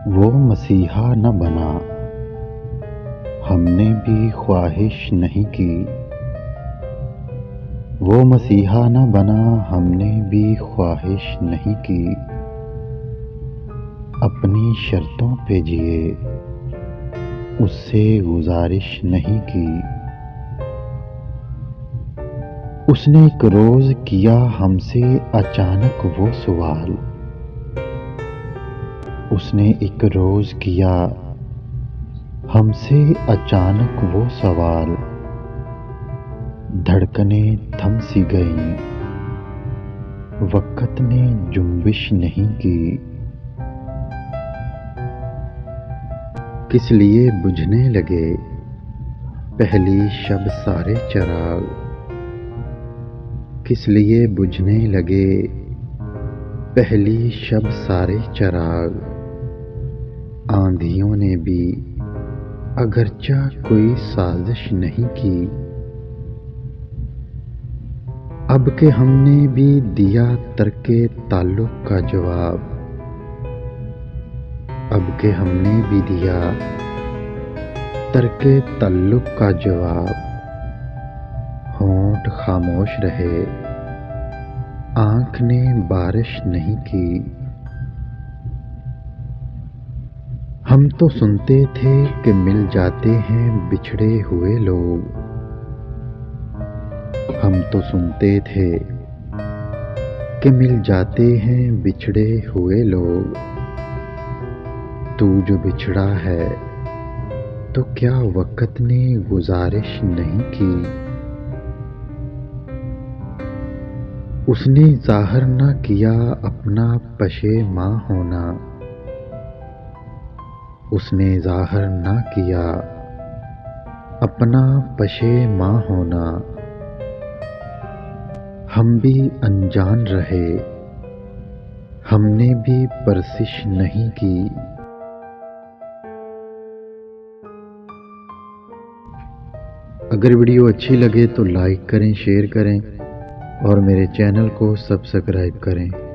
وہ مسیحا نہ بنا، ہم نے بھی خواہش نہیں کی۔ وہ مسیحا نہ بنا، ہم نے بھی خواہش نہیں کی۔ اپنی شرطوں پہ جیے، اس سے گزارش نہیں کی۔ اس نے ایک روز کیا ہم سے اچانک وہ سوال، اس نے ایک روز کیا ہم سے اچانک وہ سوال، دھڑکنیں تھم سی گئیں، وقت نے جنبش نہیں کی۔ کس لیے بجھنے لگے پہلی شب سارے چراغ، کس لیے بجھنے لگے پہلی شب سارے چراغ۔ آندھیوں نے بھی اگرچہ کوئی سازش نہیں کی، اب کہ ہم نے بھی دیا ترک تعلق کا جواب، اب کہ ہم نے بھی دیا ترک تعلق کا جواب۔ ہونٹ خاموش رہے، آنکھ نے بارش نہیں کی۔ ہم تو سنتے تھے کہ مل جاتے ہیں بچھڑے ہوئے لوگ، ہم تو سنتے تھے کہ مل جاتے ہیں بچھڑے ہوئے لوگ۔ تو جو بچھڑا ہے تو کیا وقت نے گزارش نہیں کی؟ اس نے ظاہر نہ کیا اپنا پشیماں ہونا، اس نے ظاہر نہ کیا اپنا پشیماں ہونا۔ ہم بھی انجان رہے، ہم نے بھی پرسش نہیں کی۔ اگر ویڈیو اچھی لگے تو لائک کریں، شیئر کریں اور میرے چینل کو سبسکرائب کریں۔